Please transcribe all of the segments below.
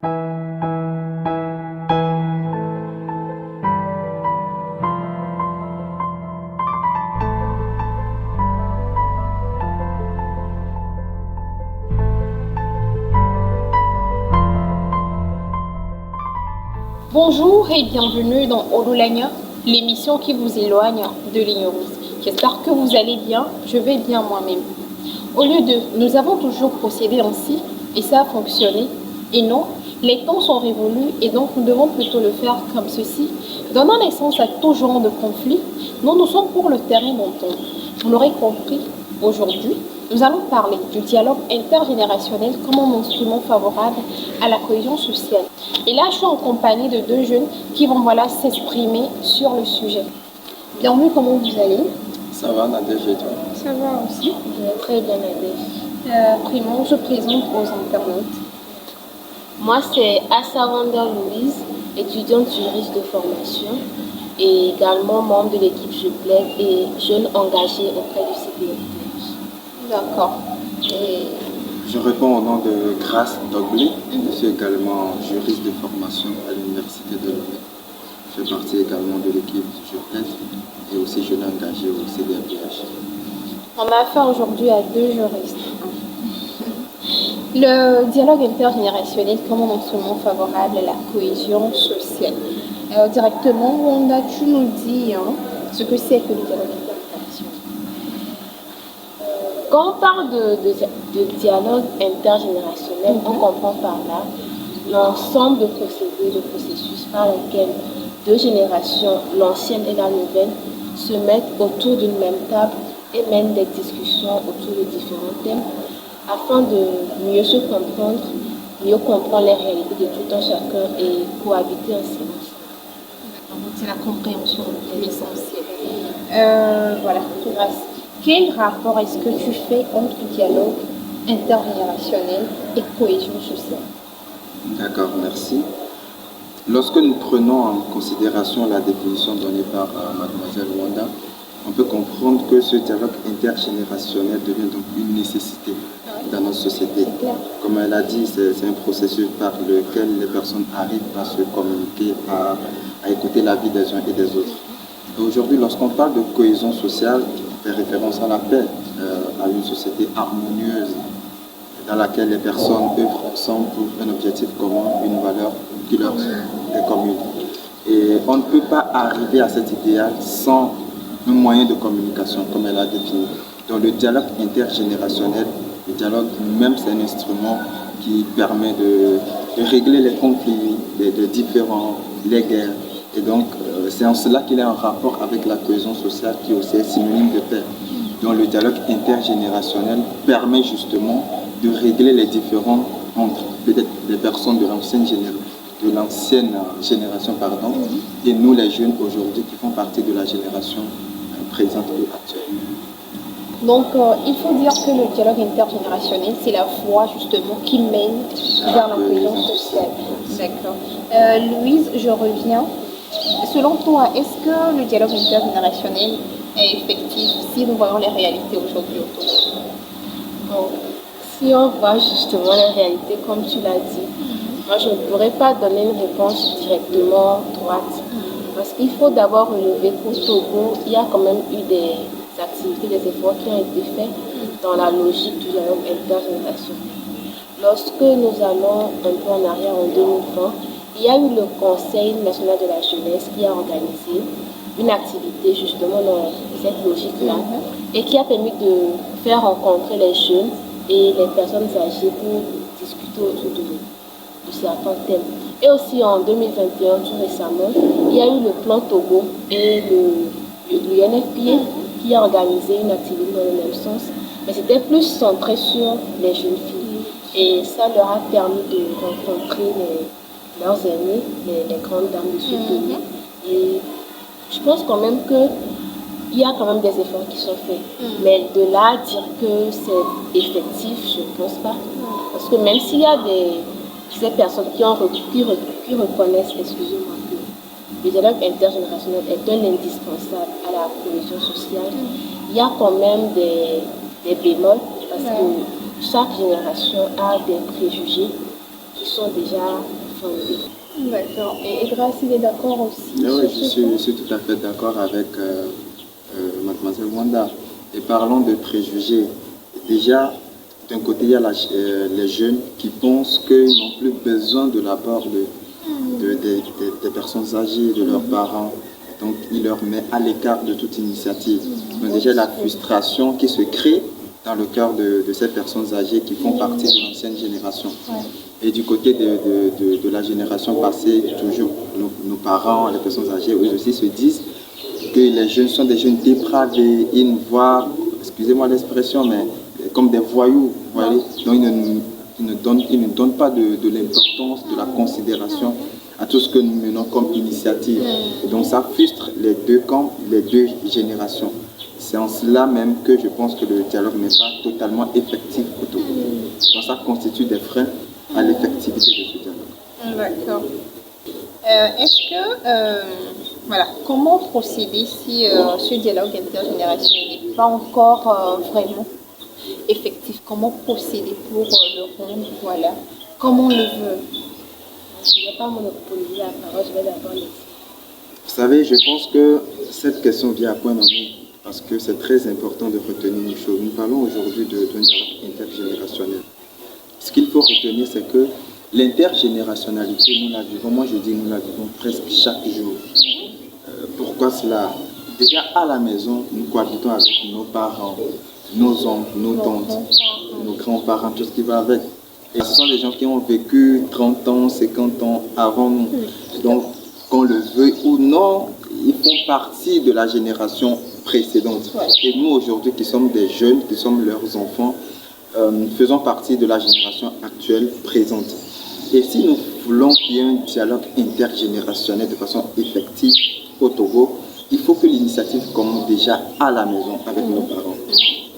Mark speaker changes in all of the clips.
Speaker 1: Bonjour et bienvenue dans Olulanya, l'émission qui vous éloigne de l'ignorance. J'espère que vous allez bien, je vais bien moi-même. Au lieu de nous avons toujours procédé ainsi et ça a fonctionné, et non, les temps sont révolus et donc nous devons plutôt le faire comme ceci, donnant naissance à tout genre de conflits. Nous sommes pour le terrain d'entente. Vous l'aurez compris, aujourd'hui, nous allons parler du dialogue intergénérationnel comme un instrument favorable à la cohésion sociale. Et là, je suis en compagnie de deux jeunes qui vont s'exprimer sur le sujet. Bienvenue, comment vous allez?
Speaker 2: Ça va, Nadège, et toi?
Speaker 1: Ça va aussi.
Speaker 3: Très bien, Nadège.
Speaker 1: Primo, je présente aux internautes.
Speaker 3: Moi, c'est Assawanda Louise, étudiante juriste de formation et également membre de l'équipe JUPLEG et jeune engagée auprès du CPFTH.
Speaker 1: D'accord.
Speaker 2: Je réponds au nom de Grace Dogley. Je suis également juriste de formation à l'Université de Lomé. Je fais partie également de l'équipe JUPLEG et aussi jeune engagé au CDFTH.
Speaker 1: On a affaire aujourd'hui à deux juristes. Le dialogue intergénérationnel comme un instrument favorable à la cohésion sociale. Directement, Wanda, tu nous dis ce que c'est que le dialogue intergénérationnel.
Speaker 3: Quand on parle de dialogue intergénérationnel, on comprend par là l'ensemble de procédés, de processus par lesquels deux générations, l'ancienne et la nouvelle, se mettent autour d'une même table et mènent des discussions autour de différents thèmes afin de mieux se comprendre, mieux comprendre les réalités de tout un chacun et cohabiter ensemble.
Speaker 1: C'est la compréhension l'essentiel. Voilà, grâce. Quel rapport est-ce que tu fais entre dialogue intergénérationnel et cohésion sociale?
Speaker 2: D'accord, merci. Lorsque nous prenons en considération la définition donnée par mademoiselle Wanda, on peut comprendre que ce dialogue intergénérationnel devient donc une nécessité dans notre société. Comme elle a dit, c'est un processus par lequel les personnes arrivent à se communiquer, à écouter la vie des uns et des autres. Aujourd'hui, lorsqu'on parle de cohésion sociale, on fait référence à la paix, à une société harmonieuse dans laquelle les personnes œuvrent ensemble pour un objectif commun, une valeur qui leur est commune. Et on ne peut pas arriver à cet idéal sans un moyen de communication, comme elle a défini. Donc le dialogue intergénérationnel, le dialogue même, c'est un instrument qui permet de régler les conflits, de différents, les guerres. Et donc c'est en cela qu'il est en rapport avec la cohésion sociale qui aussi est synonyme de paix. Donc le dialogue intergénérationnel permet justement de régler les différends entre peut-être les personnes de l'ancienne génération, et nous les jeunes aujourd'hui qui font partie de la génération présente et actuelle.
Speaker 1: Donc, il faut dire que le dialogue intergénérationnel, c'est la voie justement qui mène vers la cohésion sociale. D'accord. Louise, je reviens. Selon toi, est-ce que le dialogue intergénérationnel est effectif si nous voyons les réalités aujourd'hui autour de nous?
Speaker 3: Si on voit justement les réalités comme tu l'as dit, moi je ne pourrais pas donner une réponse directement droite. Parce qu'il faut d'abord relever qu'au Togo, il y a quand même eu des activités, des efforts qui ont été faits dans la logique du dialogue intergénérationnel. Lorsque nous allons un peu en arrière en 2020, il y a eu le Conseil national de la jeunesse qui a organisé une activité justement dans cette logique-là et qui a permis de faire rencontrer les jeunes et les personnes âgées pour discuter autour de certains thèmes. Et aussi en 2021, tout récemment, il y a eu le plan Togo et l'UNFPA qui a organisé une activité dans le même sens, mais c'était plus centré sur les jeunes filles. Et ça leur a permis de rencontrer leurs aînés, les grandes dames de ce pays. Et je pense quand même qu'il y a quand même des efforts qui sont faits. Mais de là à dire que c'est effectif, je ne pense pas. Parce que même s'il y a ces personnes qui reconnaissent, excusez-moi, que le dialogue intergénérationnel est un indispensable à la cohésion sociale, il y a quand même des bémols parce que chaque génération a des préjugés qui sont déjà fondées.
Speaker 1: D'accord. Et Grace, il est d'accord aussi
Speaker 2: Ah oui,
Speaker 1: sur
Speaker 2: je
Speaker 1: ce
Speaker 2: suis,
Speaker 1: point?
Speaker 2: je suis tout à fait d'accord avec mademoiselle Wanda. Et parlons de préjugés. Déjà, d'un côté, il y a les jeunes qui pensent qu'ils n'ont plus besoin de l'apport des personnes âgées, de leurs parents. Donc, il leur met à l'écart de toute initiative. Donc, déjà, la frustration qui se crée dans le cœur de ces personnes âgées qui font partie de l'ancienne génération. Et du côté de la génération passée, toujours nos parents, les personnes âgées, eux aussi se disent que les jeunes sont des jeunes dépravés, ils nous voient, excusez-moi l'expression, mais comme des voyous, vous voyez. Donc ils ne donnent pas de l'importance, de la considération à tout ce que nous menons comme initiative. Et donc ça frustre les deux camps, les deux générations. C'est en cela même que je pense que le dialogue n'est pas totalement effectif au Togo. Donc ça constitue des freins à l'effectivité de ce dialogue.
Speaker 1: D'accord. Est-ce que, voilà, comment procéder si ce dialogue intergénérationnel n'est pas encore vraiment effectif? Comment procéder pour le rendre, voilà, comme on le veut?
Speaker 3: Je ne vais pas monopoliser la parole, je vais d'abord laisser.
Speaker 2: Vous savez, je pense que cette question vient à point nommé parce que c'est très important de retenir une chose. Nous parlons aujourd'hui d'un dialogue intergénérationnel. Ce qu'il faut retenir, c'est que l'intergénérationnalité, nous la vivons, moi je dis nous la vivons presque chaque jour. Pourquoi cela? Déjà à la maison, nous cohabitons avec nos parents, nos oncles, nos tantes, nos grands-parents, tout ce qui va avec. Et ce sont des gens qui ont vécu 30 ans, 50 ans avant nous. Donc, qu'on le veuille ou non, ils font partie de la génération précédente. Et nous, aujourd'hui, qui sommes des jeunes, qui sommes leurs enfants, faisons partie de la génération actuelle présente. Et si nous voulons qu'il y ait un dialogue intergénérationnel de façon effective au Togo, il faut que l'initiative commence déjà à la maison avec nos parents.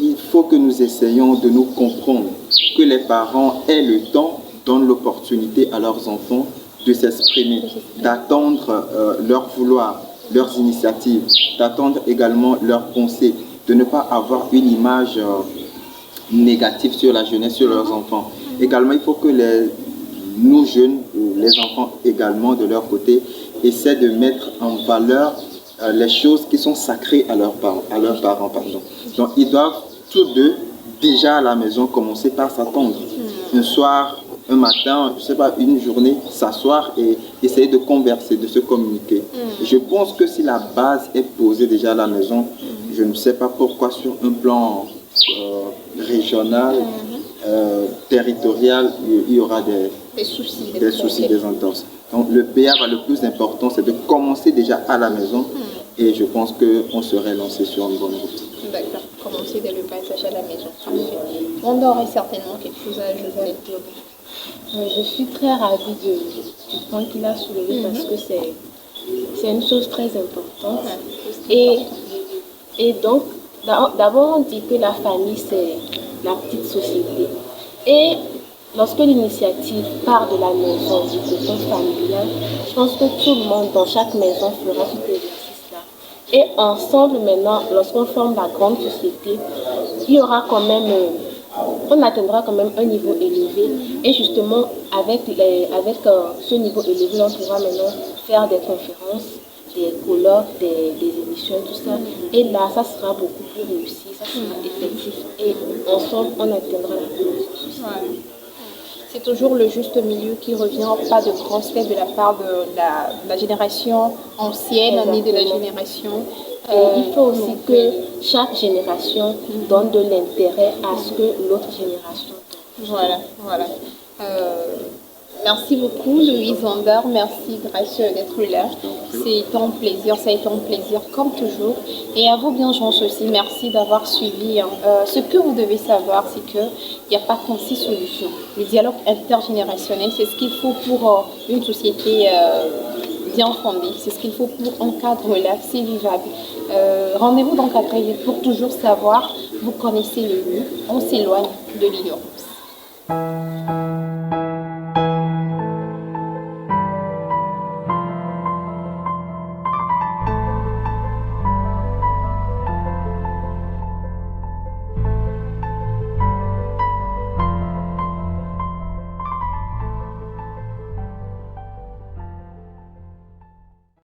Speaker 2: Il faut que nous essayions de nous comprendre, que les parents aient le temps, donnent l'opportunité à leurs enfants de s'exprimer, d'attendre leur vouloir, leurs initiatives, d'attendre également leurs pensées, de ne pas avoir une image négative sur la jeunesse, sur leurs enfants. Également, il faut que nous jeunes, ou les enfants également de leur côté, essaient de mettre en valeur les choses qui sont sacrées à leurs parents. Donc, ils doivent tous deux, déjà à la maison, commencer par s'attendre. Un soir, un matin, je sais pas, une journée, s'asseoir et essayer de converser, de se communiquer. Je pense que si la base est posée déjà à la maison, je ne sais pas pourquoi sur un plan régional, territorial, il y aura des soucis, des entorses. Donc le PA, le plus important, c'est de commencer déjà à la maison et je pense qu'on serait lancé sur une bonne route.
Speaker 1: D'accord, commencer dès le passage à la maison. On aurait certainement quelque chose à ajouter.
Speaker 3: Je suis très ravie du point qu'il a soulevé parce que c'est une chose très importante. Et donc, d'abord, on dit que la famille, c'est la petite société. Et lorsque l'initiative part de la maison, du cocon familial, je pense que tout le monde dans chaque maison fera cet exercice-là. Et ensemble, maintenant, lorsqu'on forme la grande société, il y aura quand même, on atteindra quand même un niveau élevé. Et justement, avec ce niveau élevé, on pourra maintenant faire des conférences, des colloques, des émissions, tout ça. Et là, ça sera beaucoup plus réussi, ça sera effectif. Et ensemble, on atteindra la grande société.
Speaker 1: C'est toujours le juste milieu qui revient, pas de grands faits de la part de la génération ancienne, ni de la génération.
Speaker 3: Il faut aussi que chaque génération donne de l'intérêt à ce que l'autre génération donne.
Speaker 1: Voilà. Merci beaucoup, Louise Wanda. Merci, Grace, d'être là. C'est un plaisir, ça a été un plaisir comme toujours. Et à vous, bien gens aussi, merci d'avoir suivi. Ce que vous devez savoir, c'est qu'il n'y a pas 36 solutions. Le dialogue intergénérationnel, c'est ce qu'il faut pour une société bien fondée. C'est ce qu'il faut pour un cadre là, c'est vivable. Rendez-vous donc à très vite pour toujours savoir. Vous connaissez le lieu, on s'éloigne de l'ignorance.